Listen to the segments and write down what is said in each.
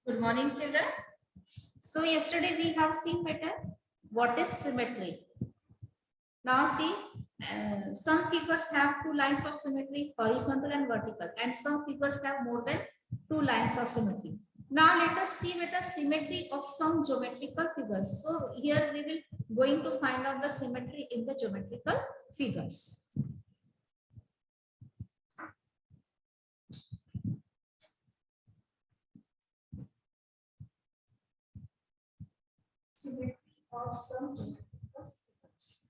Good morning, children. So yesterday we have seen better what is symmetry. Now see, some figures have two lines of symmetry, horizontal and vertical, and some figures have more than two lines of symmetry. Now let us see better symmetry of some geometrical figures. So here we will going to find out the symmetry in the geometrical figures. Symmetry of some geometrical figures.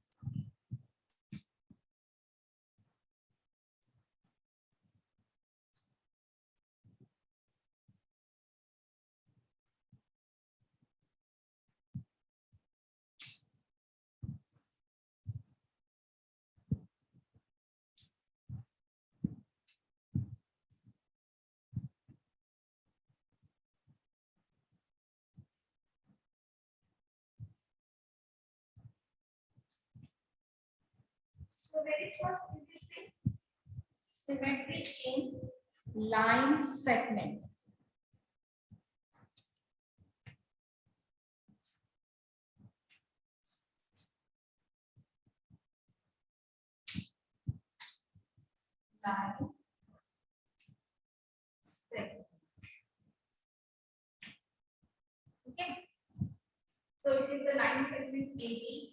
So very first we will see symmetry in line segment. Line segment. Okay. So it is the line segment AB.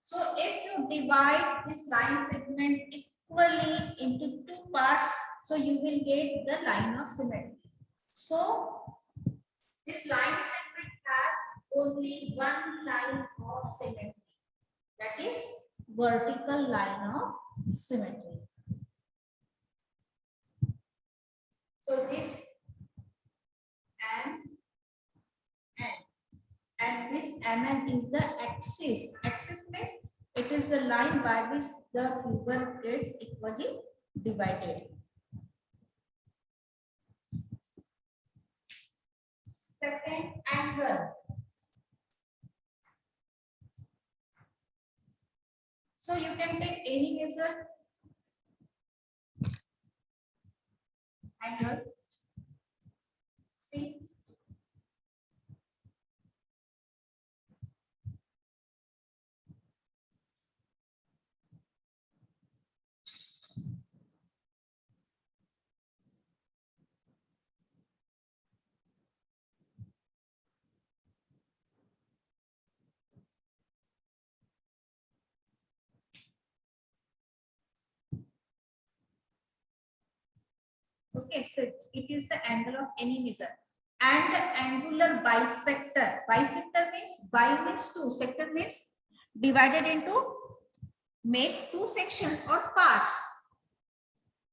So if you divide this line segment equally into two parts, so you will get the line of symmetry. So this line segment has only one line of symmetry, that is vertical line of symmetry. So this and this MN is the axis. Axis means it is the line by which the figure gets equally divided. Second angle. So you can take any measure angle. See. Okay, so it is the angle of any measure. And the angular bisector. Bisector means bi means two. Sector means divided into make two sections or parts.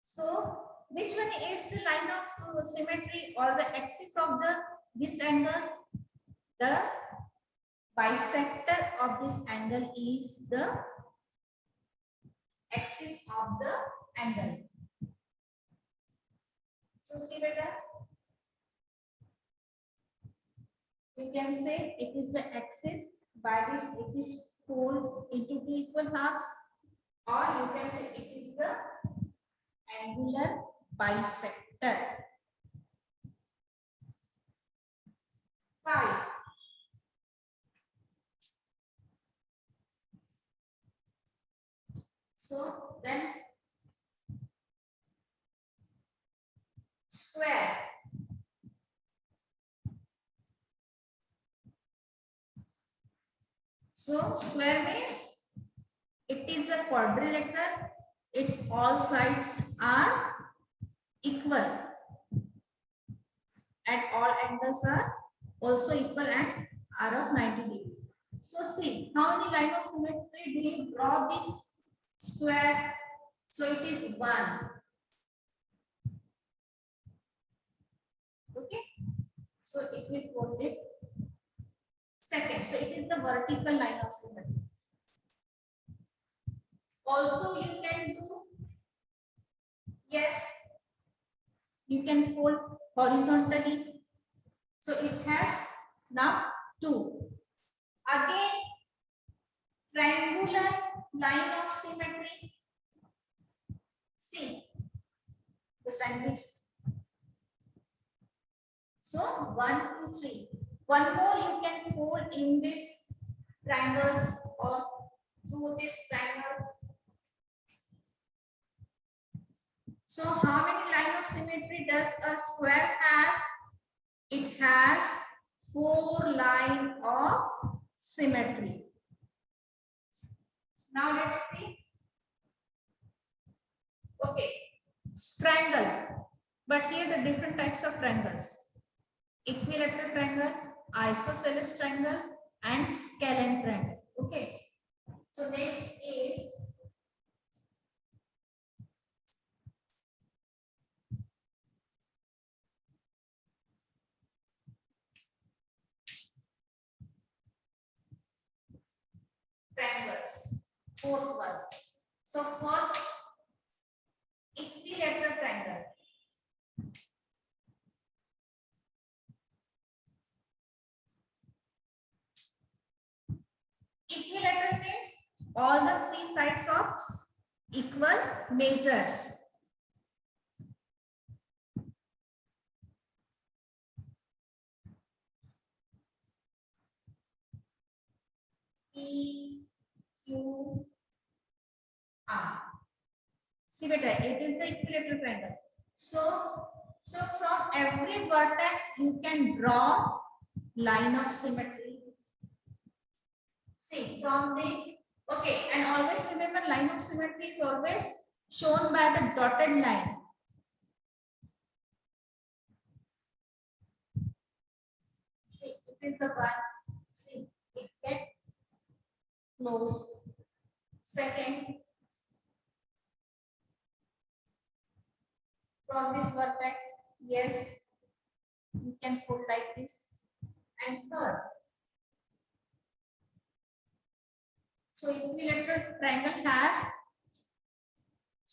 So which one is the line of symmetry or the axis of this angle? The bisector of this angle is the axis of the angle. So see better. You can say it is the axis by which it is folded into two equal halves, or you can say it is the angular bisector. Phi. So then square. So square means it is a quadrilateral. Its all sides are equal and all angles are also equal and are of 90 degrees. So see how many line of symmetry do you draw this square? So it is 1. Okay. So it will fold it. Second, so it is the vertical line of symmetry. Also you can do, yes, you can fold horizontally. So it has now 2. Again, triangular line of symmetry. See, the sandwich. So 1, 2, 3. One more you can fold in this triangles or through this triangle. So how many line of symmetry does a square has? It has 4 line of symmetry. Now let's see. Okay, triangle. But here the different types of triangles. Equilateral triangle, isosceles triangle, and scalene triangle. Okay. So next is triangles. Fourth one. So first, equilateral triangle. Equilateral means all the 3 sides of equal measures. P, Q, R. See better, it is the equilateral triangle. So from every vertex you can draw line of symmetry. See from this. Okay, and always remember line of symmetry is always shown by the dotted line. See, it is the one. See, it get close. Second, from this vertex, yes, you can fold like this. And third, so equilateral triangle has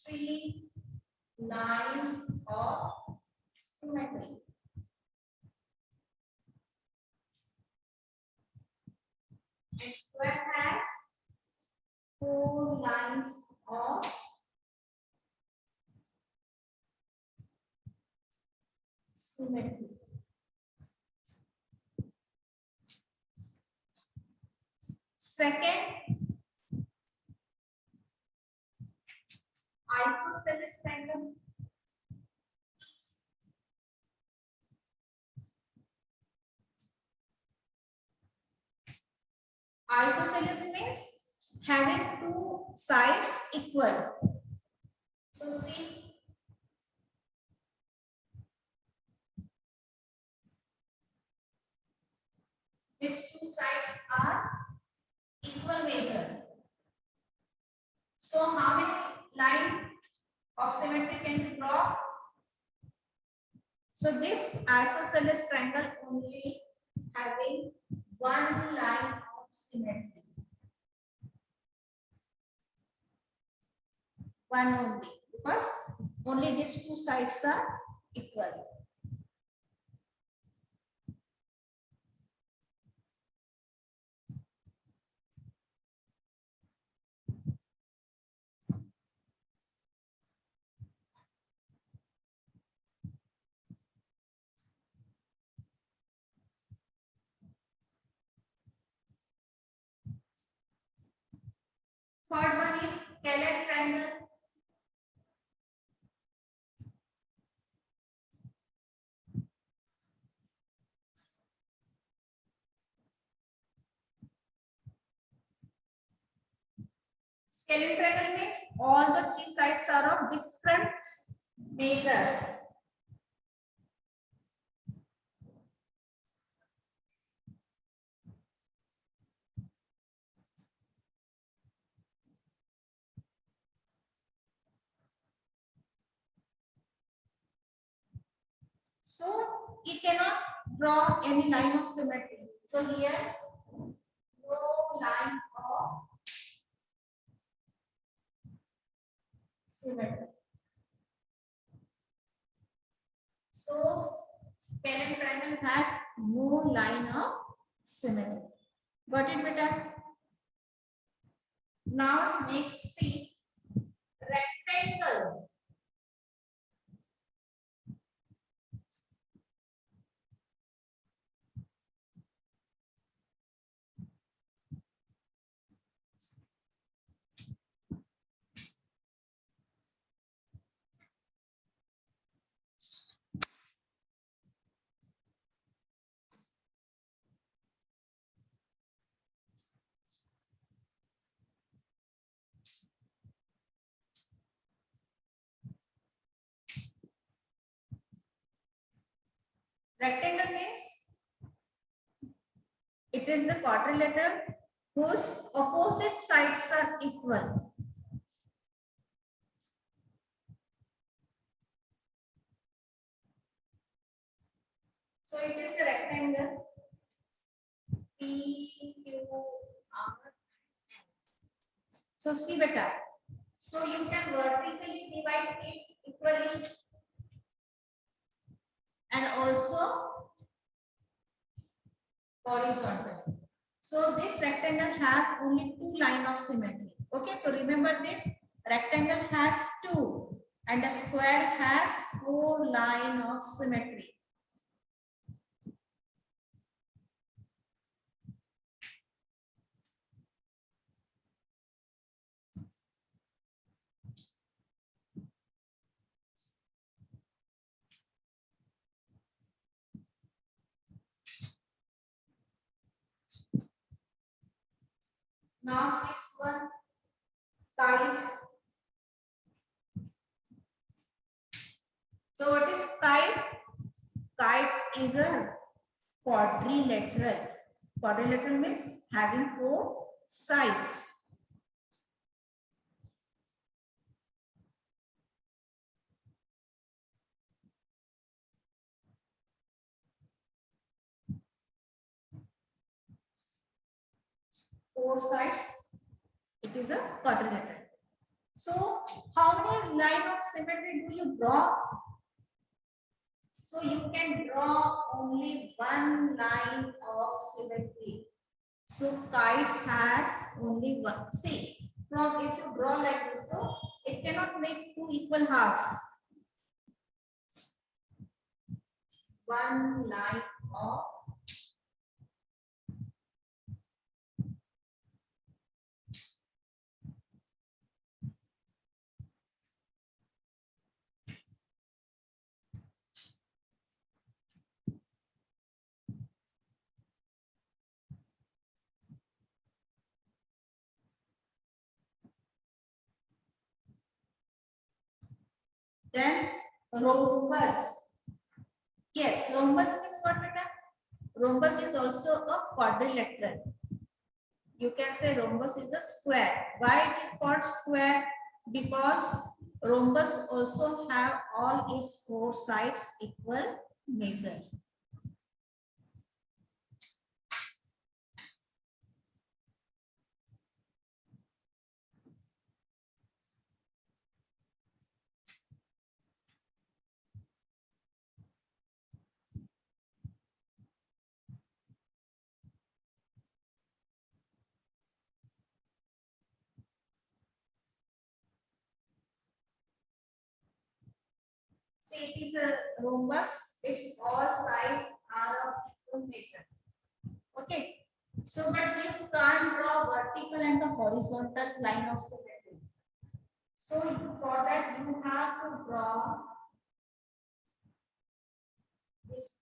3 lines of symmetry. And square has 4 lines of symmetry. Second, isosceles triangle. Isosceles means having 2 sides equal. So see, these 2 sides are equal measure. So how many line of symmetry can you draw? So this isosceles triangle only having 1 line of symmetry. One only, because only these 2 sides are equal. Third one is scalene triangle. Scalene triangle means all the 3 sides are of different measures. So it cannot draw any line of symmetry. So here, no line of symmetry. So scalene triangle has no line of symmetry. Got it, beta? Now next see rectangle. Rectangle means it is the quadrilateral whose opposite sides are equal. So it is the rectangle PQRS. So see beta. So you can vertically divide it equally and also horizontally. So this rectangle has only two lines of symmetry. Okay, so remember this rectangle has two and a square has four lines of symmetry. Now sixth one, kite. So what is kite? Kite is a quadrilateral. Quadrilateral means having four sides. Four sides. It is a quadrilateral. So how many line of symmetry do you draw? So you can draw only one line of symmetry. So kite has only one. See, from if you draw like this, so it cannot make two equal halves. One line of then rhombus. Yes, rhombus means what, beta? Rhombus is also a quadrilateral. You can say rhombus is a square. Why it is called square? Because rhombus also have all its four sides equal measure. See, it is a rhombus. Its all sides are of equal measure. Okay. So, but you can't draw vertical and the horizontal line of symmetry. So, for that you have to draw this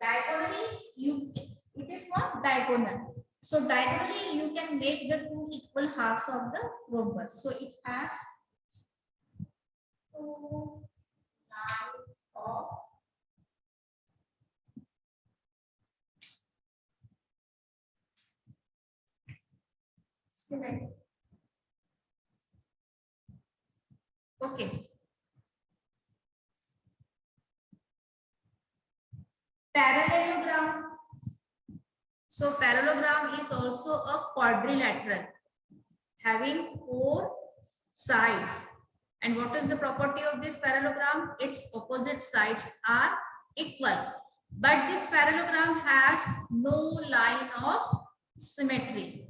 diagonally. It is not diagonal. So, diagonally you can make the two equal halves of the rhombus. So, it has two lines of symmetry. Okay. Parallelogram. So parallelogram is also a quadrilateral having four sides. And what is the property of this parallelogram? Its opposite sides are equal. But this parallelogram has no line of symmetry.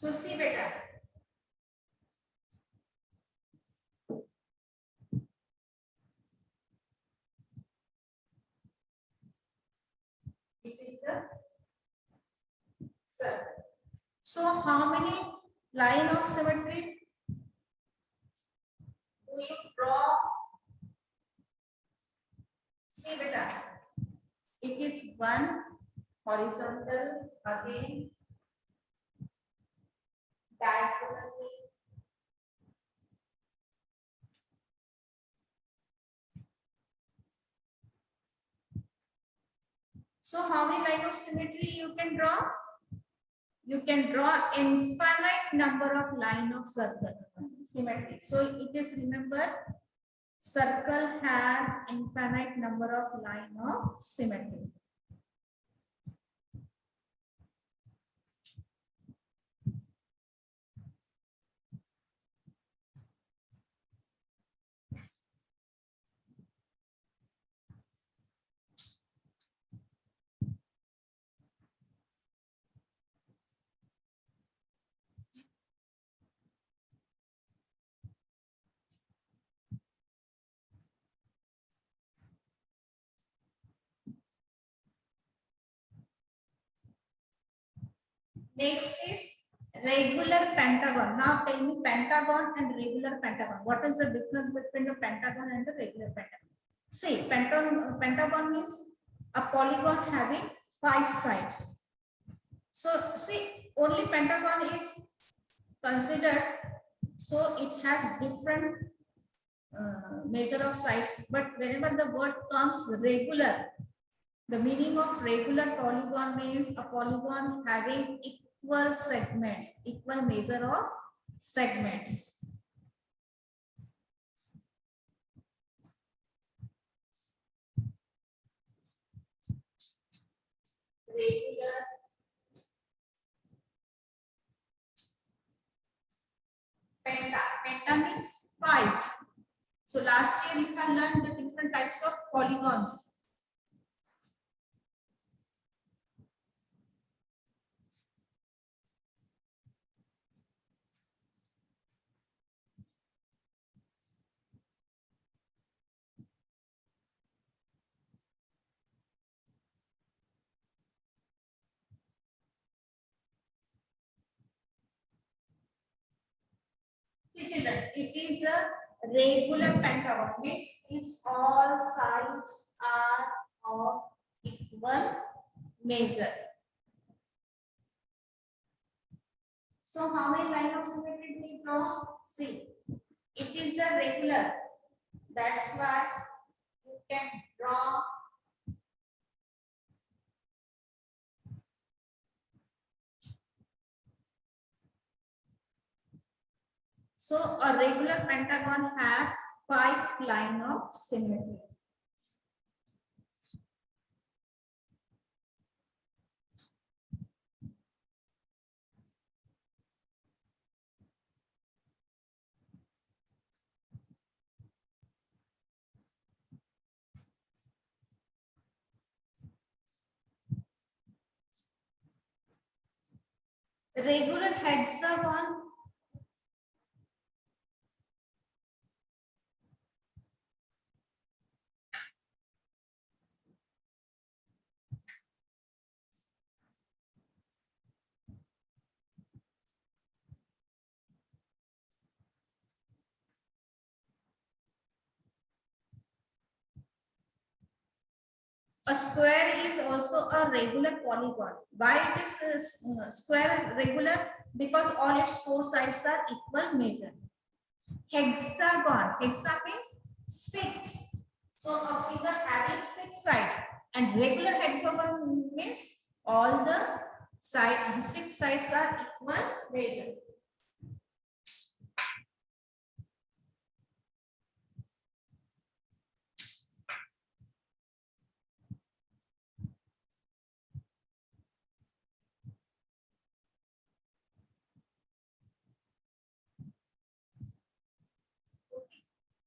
So see beta. It is the circle. So how many line of symmetry do you draw? See beta. It is one horizontal, again diagonally, so how many line of symmetry you can draw? You can draw infinite number of line of circle symmetry. So it is, remember, circle has infinite number of line of symmetry. Next is regular pentagon. Now tell me pentagon and regular pentagon. What is the difference between the pentagon and the regular pentagon? See, pentagon means a polygon having 5 sides. So see, only pentagon is considered, so it has different measure of sides. But whenever the word comes regular, the meaning of regular polygon means a polygon having equal segments, equal measure of segments. Regular penta. Penta means 5. So last year we have learned the different types of polygons. See children, it is a regular pentagon, means its all sides are of equal measure. So how many line of symmetry do we draw? See, it is the regular. That's why you can draw so a regular pentagon has 5 line of symmetry. Regular hexagon, a square is also a regular polygon. Why it is square regular? Because all its 4 sides are equal measure. Hexagon, hexa means 6. So a figure having 6 sides, and regular hexagon means all the 6 sides are equal measure.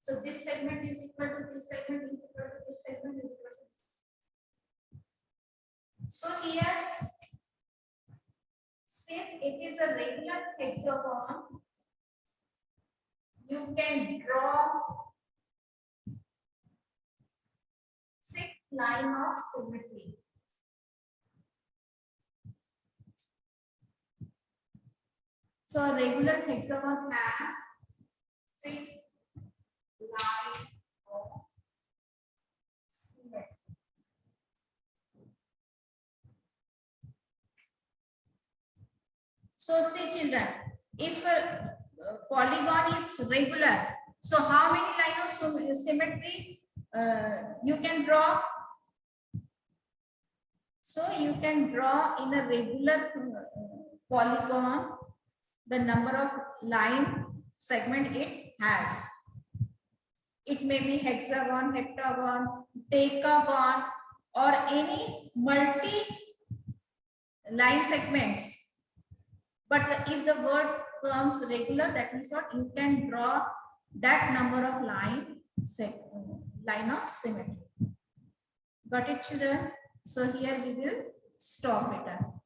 So this segment is equal to this segment is equal to this segment is equal to this. So here, since it is a regular hexagon, you can draw 6 lines of symmetry. So a regular hexagon has 6 lines of symmetry. So see children, if a polygon is regular, so how many lines of symmetry you can draw? So you can draw in a regular polygon the number of line segment it has. It may be hexagon, heptagon, decagon, or any multi line segments. But if the word comes regular, that means what? You can draw that number of line of symmetry. Got it, children? So here we will stop it.